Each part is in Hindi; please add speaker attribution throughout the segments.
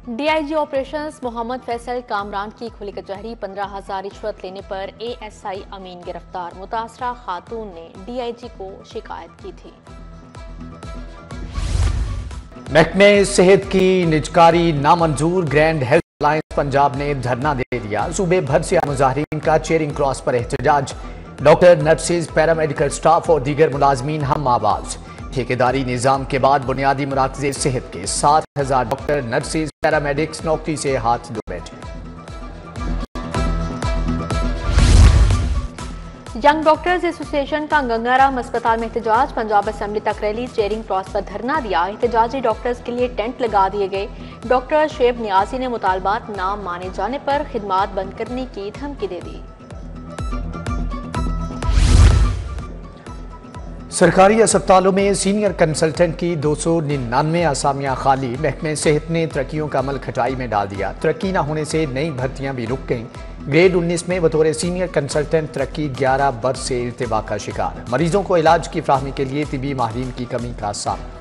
Speaker 1: डीआईजी ऑपरेशंस मोहम्मद फैसल कामरान की खुली कचहरी। 15,000 रिश्वत लेने पर एएसआई अमीन गिरफ्तार। मुतासरा खातून ने डीआईजी को शिकायत की थी।
Speaker 2: महकमे सेहत की निजकारी नामंजूर। ग्रैंड हेल्थ अलायंस पंजाब ने धरना दे दिया। सूबे भर से मुजाहिरीन का चेयरिंग क्रॉस पर एहतजाज। डॉक्टर, नर्सेज, पैरामेडिकल स्टाफ और दीगर मुलाजमीन हम आवाज। ठेकेदारी निजाम के बाद बुनियादी मराकज़े सेहत के 7,000 डॉक्टर, नर्सेज, पैरामेडिक्स नौकरी से हाथ धो बैठे।
Speaker 1: यंग डॉक्टर्स एसोसिएशन का गंगाराम अस्पताल में एहतजाज। पंजाब असेंबली तक रैली, चेयरिंग क्रॉस पर धरना दिया। एहतजाजी डॉक्टर्स के लिए टेंट लगा दिए गए। डॉक्टर शेब नियाजी ने मुतालबात ना माने जाने पर खिदमात बंद करने की धमकी दे दी।
Speaker 2: सरकारी अस्पतालों में सीनियर कंसल्टेंट की 299 आसामियां खाली। महकमे सेहत ने तरक्कियों का अमल खटाई में डाल दिया। तरक्की न होने से नई भर्तियां भी रुक गईं। ग्रेड 19 में बतौर सीनियर कंसल्टेंट तरक्की 11 बरस से इल्तिबा का शिकार। मरीजों को इलाज की फ्राहमी के लिए तिबी माहिरीन की कमी का सामना।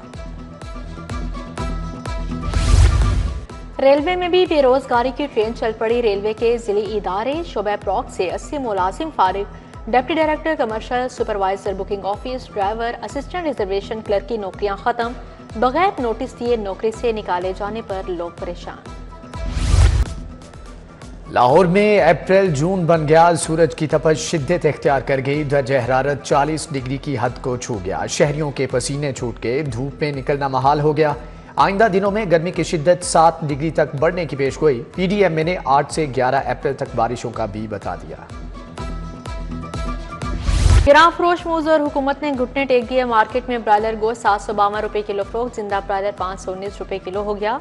Speaker 1: रेलवे में भी बेरोजगारी की ट्रेन चल पड़ी। रेलवे के जिले इदारे शोबा प्रॉक से 80 मुलाजिम फारिग। Deputy director commercial, supervisor, booking office, driver, assistant reservation clerk की नौकरियां खत्म। बगैर नोटिस दिए नौकरी से निकाले जाने पर लोग परेशान।
Speaker 2: लाहौर में अप्रैल जून बन गया। सूरज की तपश शिद्दत इख्तियार कर गई। दर्जा हरारत 40 डिग्री की हद को छू गया। शहरियों के पसीने छूट के धूप में निकलना महाल हो गया। आइंदा दिनों में गर्मी की शिद्दत 7 डिग्री तक बढ़ने की पेशगोई। पीडीएमए ने 8 से 11 अप्रैल तक बारिशों का भी बता दिया।
Speaker 1: गिरां फरोश मूज और हुकूमत ने घुटने टेक दिए। मार्केट में ब्रायलर गोश्त 752 रुपए किलो फरोख्त। जिंदा ब्रायलर 519 रुपए किलो हो गया।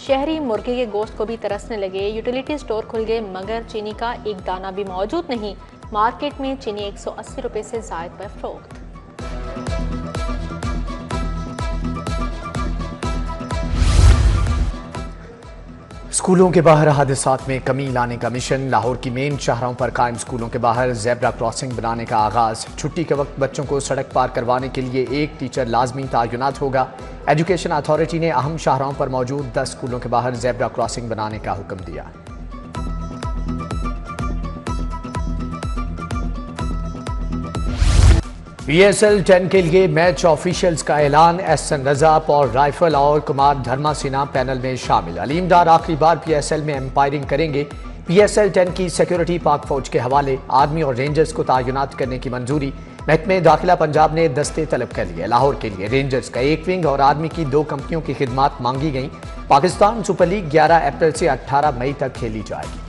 Speaker 1: शहरी मुर्गे के गोश्त को भी तरसने लगे। यूटिलिटी स्टोर खुल गए मगर चीनी का एक दाना भी मौजूद नहीं। मार्केट में चीनी 180 रुपए से जायद पर फरोख्त।
Speaker 2: स्कूलों के बाहर हादसात में कमी लाने का मिशन। लाहौर की मेन शाहराहों पर कायम स्कूलों के बाहर जेब्रा क्रॉसिंग बनाने का आगाज। छुट्टी के वक्त बच्चों को सड़क पार करवाने के लिए एक टीचर लाजमी तैनात होगा। एजुकेशन अथॉरिटी ने अहम शाहराहों पर मौजूद 10 स्कूलों के बाहर जेब्रा क्रॉसिंग बनाने का हुक्म दिया। PSL 10 के लिए मैच ऑफिशियल्स का ऐलान। एहसन रजा, पॉल राइफल और कुमार धर्मा सिन्हा पैनल में शामिल। अलीम डार आखिरी बार PSL में एम्पायरिंग करेंगे। PSL 10 की सिक्योरिटी पाक फौज के हवाले। आर्मी और रेंजर्स को तैनात करने की मंजूरी। महकमे दाखिला पंजाब ने दस्ते तलब कर लिए। लाहौर के लिए रेंजर्स का एक विंग और आर्मी की 2 कंपनियों की खिदमात मांगी गई। पाकिस्तान सुपर लीग 11 अप्रैल से 18 मई तक खेली जाएगी।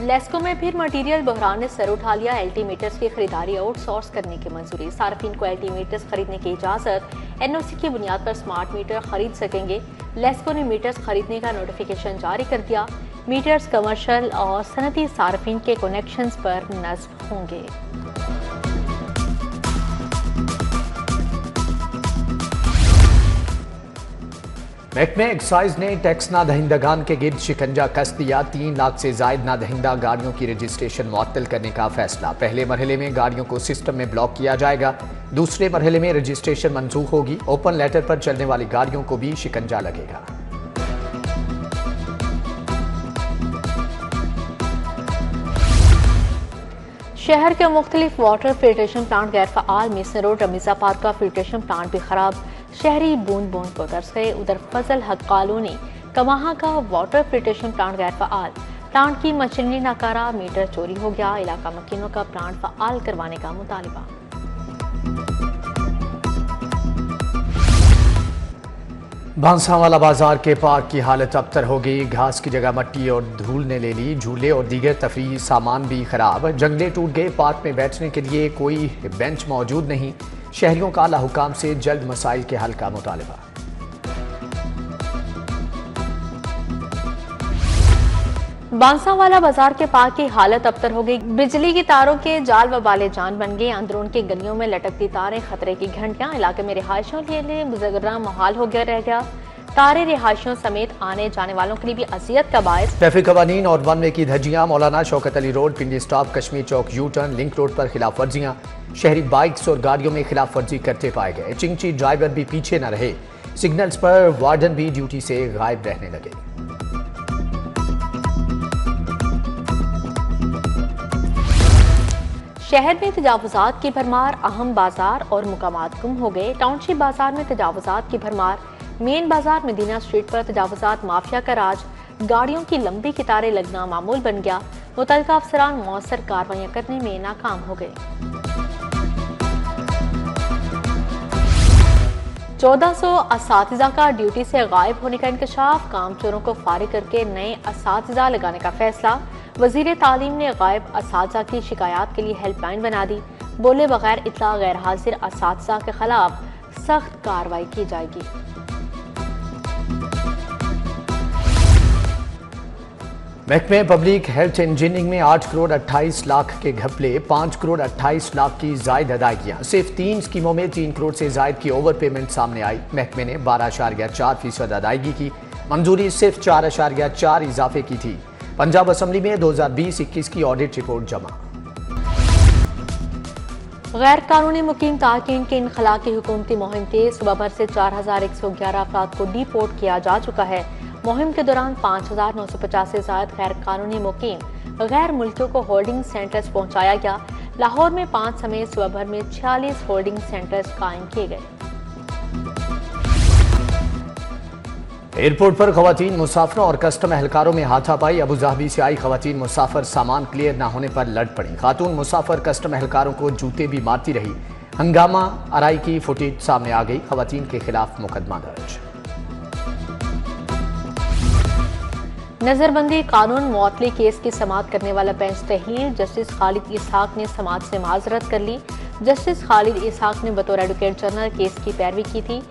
Speaker 1: लेस्को में फिर मटीरियल बहरान ने सर उठा लिया। एल्टीमीटर्स की खरीदारी आउटसोर्स करने की मंजूरी। सार्फिन को एल्टीमीटर्स खरीदने की इजाजत। एनओसी की बुनियाद पर स्मार्ट मीटर खरीद सकेंगे। लेस्को ने मीटर्स खरीदने का नोटिफिकेशन जारी कर दिया। मीटर्स कमर्शियल और सनती सार्फिन के कनेक्शंस पर नस्ब होंगे।
Speaker 2: महकमे एक्साइज ने टैक्स नादहिंदगान के गिर्द शिकंजा कस दिया। 3 लाख से जायद नादहिंदा गाड़ियों की रजिस्ट्रेशन मुअत्तल करने का फैसला। पहले मरहले में गाड़ियों को सिस्टम में ब्लॉक किया जाएगा। दूसरे मरहले में रजिस्ट्रेशन मंसूख होगी। ओपन लेटर पर चलने वाली गाड़ियों को भी शिकंजा लगेगा।
Speaker 1: शहर के मुख्तलिफ वाटर फिल्ट्रेशन प्लांट गैर फ़ाल। मिसन रोड, रमीजा पार्क का फिल्ट्रेशन प्लांट भी खराब। शहरी बूंद बूंद को तरस गए। उधर फजल हक कॉलोनी कमाहा का वाटर फिल्ट्रेशन प्लांट गैर फ़ाल। प्लांट की मशीनरी नाकारा, मीटर चोरी हो गया। इलाका मकीनों का प्लांट फ़ाल करवाने का मुतालिबा।
Speaker 2: बांसावाला बाजार के पार्क की हालत अबतर हो गई। घास की जगह मट्टी और धूल ने ले ली। झूले और दीगर तफरीही सामान भी खराब। जंगले टूट गए। पार्क में बैठने के लिए कोई बेंच मौजूद नहीं। शहरियों का आला हुकाम से जल्द मसाइल के हल का मुतालिबा।
Speaker 1: बांसावाला बाजार के पार्क की हालत अबतर हो गई। बिजली की तारों के जाल व बाले जान बन गए। अंदरून की गलियों में लटकती तारें, खतरे की घंटियां। इलाके में रिहायशियों के लिए मुजर्रा माहौल हो गया रह गया। तारे रिहायशियों समेत आने जाने वालों के लिए भी अजियत का बायस।
Speaker 2: ट्रैफिक कवानीन और वन वे की धज्जियां, मौलाना शौकत अली रोड, पिंडी स्टॉप, कश्मीर चौक, यू टर्न, लिंक रोड पर खिलाफ वर्जियां। शहरी बाइक्स और गाड़ियों में खिलाफ वर्जी करते पाए गए। चिंची ड्राइवर भी पीछे न रहे। सिग्नल्स पर वार्डन भी ड्यूटी से गायब रहने लगे।
Speaker 1: शहर में तजावुजात की भरमार, अहम बाजार और मुकामात गुम हो गए। टाउनशिप बाजार में तजावुजात की भरमार, मेन बाजार मदीना स्ट्रीट पर तजावुजात माफिया का राज, गाड़ियों की लंबी कतारें लगना मामूल बन गया। मुतल्लिका अफसरान मौसर कार्रवाइयां करने में नाकाम हो गए। 1400 असातिज़ा का ड्यूटी से गायब होने का इंकशाफ, काम चोरों को फारिग करके नए असातिज़ा लगाने का फैसला। वजीर तालीम ने गायब असातिज़ा की शिकायत के लिए हेल्पलाइन बना दी। बोले बगैर इतला गैर हाजिर असातिज़ा के खिलाफ सख्त कार्रवाई की जाएगी।
Speaker 2: महकमे पब्लिक हेल्थ इंजीनियरिंग में 8 करोड़ 28 लाख के घपले, 5 करोड़ 28 लाख की जायद अदायगियां। सिर्फ 3 स्कीमों में 3 करोड़ से जायद की ओवर पेमेंट सामने आई। महकमे ने 12.4% अदायगी की मंजूरी सिर्फ 4.4 इजाफे की थी। पंजाब असम्बली में 2020-21 की ऑडिट रिपोर्ट जमा।
Speaker 1: गैर कानूनी मुकीम तारकीन के इनखला की हुकूमती मुहिम तेज, सुबह भर से 4111 अफराद को डिपोर्ट किया जा चुका है। मुहिम के दौरान 5950 से ज्यादा गैर कानूनी मुकीम गैर मुल्कियों को होल्डिंग सेंटर्स पहुंचाया गया। लाहौर में 5 समेत सुबह भर में 46 होल्डिंग सेंटर्स कायम किए गए।
Speaker 2: एयरपोर्ट पर खवातीन मुसाफरों और कस्टम एहलकारों में हाथापाई। अबुधाबी से आई खवातीन मुसाफर सामान क्लियर न होने पर लड़ पड़ी। खातून मुसाफर कस्टम एहलकारों को जूते भी मारती रही। हंगामा आराई की फुटेज सामने आ गई। खवातीन के खिलाफ मुकदमा दर्ज।
Speaker 1: नजरबंदी कानून मुअत्तली केस की समाअत करने वाला बेंच तहलील। जस्टिस खालिद इसहाक ने समाअत से माजरत कर ली। जस्टिस खालिद इसहाक ने बतौर एडवोकेट जनरल केस की पैरवी की थी।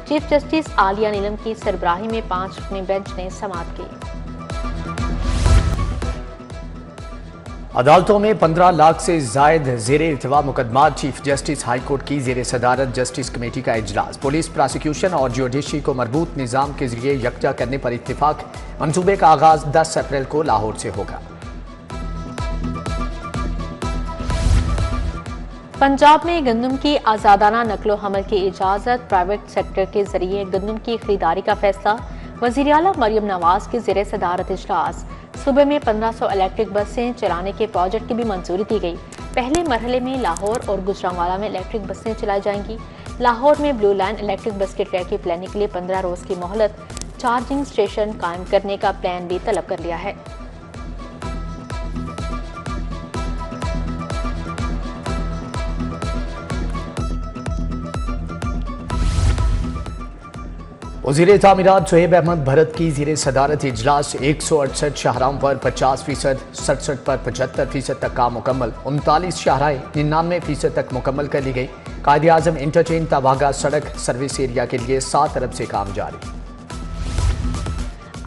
Speaker 1: चीफ जस्टिस आलिया नीलम की सरबराही में 5 रुकनी बेंच ने समाअत की।
Speaker 2: अदालतों में 15 लाख से जायद जेर इल्तिवा मुकदमात। चीफ जस्टिस हाई कोर्ट की जेर सदारत जस्टिस कमेटी का इजलास। पुलिस, प्रोसिक्यूशन और ज्यूडिशरी को मरबूत निज़ाम के जरिए यकजा करने पर इत्तिफाक। मंसूबे का आगाज 10 अप्रैल को लाहौर से होगा।
Speaker 1: पंजाब में गंदम की आज़ादाना नकलो हमल की इजाज़त, प्राइवेट सेक्टर के जरिए गंदम की खरीदारी का फैसला। वज़ीर आला मरियम नवाज की ज़ेर सदारत इजलास। सूबे में 1500 इलेक्ट्रिक बसें चलाने के प्रोजेक्ट की भी मंजूरी दी गई। पहले मरहले में लाहौर और गुजरांवाला में इलेक्ट्रिक बसें चलाई जाएंगी। लाहौर में ब्लू लाइन इलेक्ट्रिक बस के ट्रैक की प्लानिंग के लिए 15 रोज की मोहलत। चार्जिंग स्टेशन कायम करने का प्लान भी तलब कर लिया है।
Speaker 2: वज़ीर तामीरात सुहेब अहमद भरत की ज़ेर सदारत इजलास। 168 शाहराहों पर 50%, 67 पर 75% तक काम मुकम्मल। 39 शाहराएं 99% तक मुकम्मल कर ली गई। कायदे आज़म इंटरचेंज तवागा सड़क सर्विस एरिया के लिए 7 अरब से काम जारी।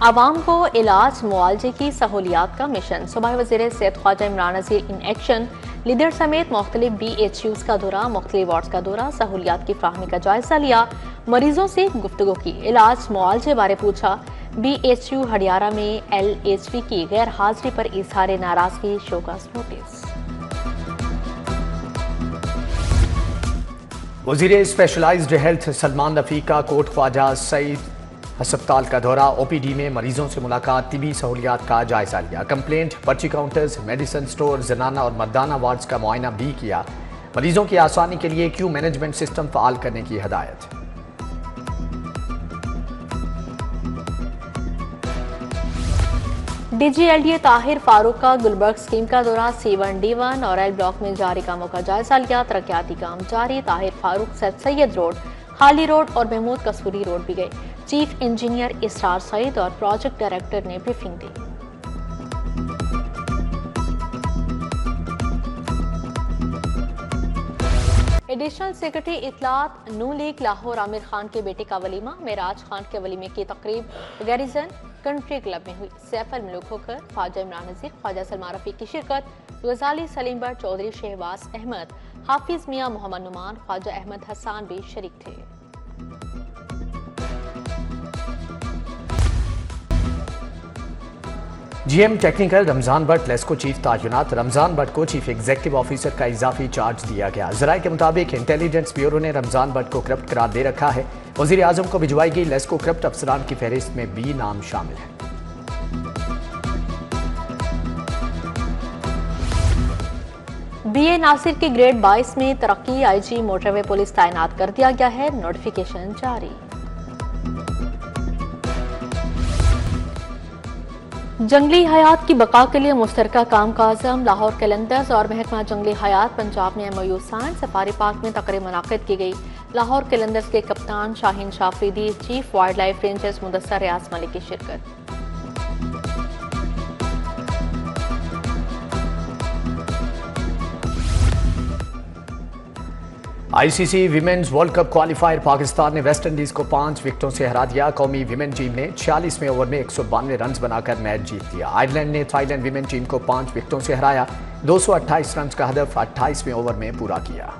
Speaker 1: आवाम को इलाज मुआवजे की सहूलियात का मिशन। सूबाई वज़ीर सेहत Khwaja Imran Nazir in action. Leader समेत मुख्तलिफ BHUs का दौरा, मुख्तलिफ वार्ड्स का दौरा, सहूलियात की फ्राहमी का जायजा लिया। मरीजों से गुफ्तगू की, इलाज मुआवजे बारे पूछा। BHU हडियारा में LHV की गैर हाजिरी पर इजहार नाराजगी, शोकास नोटिस।
Speaker 2: वज़ीर स्पेशलाइज्ड हेल्थ सलमान रफीक का कोट ख्वाजा सईद अस्पताल का दौरा। OPD में मरीजों से मुलाकात, तिबी सहूलियात का जायजा लिया। कंप्लेंट, पर्ची काउंटर्स, मेडिसिन स्टोर, जनाना और मर्दाना वार्ड्स का मुआयना भी किया। मरीजों की आसानी के लिए क्यू मैनेजमेंट सिस्टम फ़ाल करने की हिदायत।
Speaker 1: DG LDA ताहिर फारूक का गुलबर्ग स्कीम का दौरा। C1, D1 और L ब्लॉक में जारी कामों का जायजा लिया। तरक्याती काम जारी। ताहिर फारूक सर सैयद रोड, हाली रोड और महमूद कसूरी रोड भी गए। चीफ इंजीनियर इसरार सईद और प्रोजेक्ट डायरेक्टर ने ब्रीफिंग दी। एडिशनल सेक्रेटरी इतलात नू लीग लाहौर आमिर खान के बेटे का वलीमा। मेराज खान के वलीमे की तकरीब गैरिजन कंट्री क्लब में हुई। सैफ अल मुल्क होकर ख्वाजा इमरान नज़ीर, ख्वाजा सलमान रफीक की शिरकत। गजाली सलीम बट, चौधरी शहबाज अहमद, हाफिज मियाँ मोहम्मद नुमान, ख्वाजा अहमद हसान भी शरीक थे।
Speaker 2: GM technical Ramzan Bhatt, LESCO chief तैनात। रमजान भट्ट को चीफ एग्जीक्यूटिव ऑफिसर का इजाफी चार्ज दिया गया। जराये के मुताबिक इंटेलिजेंस ब्यूरो ने रमजान भट्ट को करप्ट करार दे रखा है। वजीर आजम को भिजवाई गई लेस्को करप्ट अफसरान की फहरिस्त में 20 नाम शामिल है।
Speaker 1: BA नासिर के ग्रेड 22 में तरक्की। IG मोटरवे पुलिस तैनात कर दिया गया है। नोटिफिकेशन जारी। जंगली हयात की बका के लिए मुश्तरका काम का आज़म। लाहौर कैलेंडर्स और महकमा जंगली हयात पंजाब में MOU साइन। सफारी पार्क में तकरीब मुनाकिद की गई। लाहौर कैलेंडर्स के कप्तान Shaheen Shah Afridi, chief wildlife rangers Mudassar Riaz Malik की शिरकत।
Speaker 2: ICC women's world cup qualifier Pakistan ने वेस्ट इंडीज को 5 विकेटों से हरा दिया। कौमी विमेन टीम ने 46वें ओवर में 192 रन बनाकर मैच जीत लिया। आयरलैंड ने थाईलैंड विमेन टीम को 5 विकेटों से हराया। 228 रन का हदफ 28वें ओवर में पूरा किया।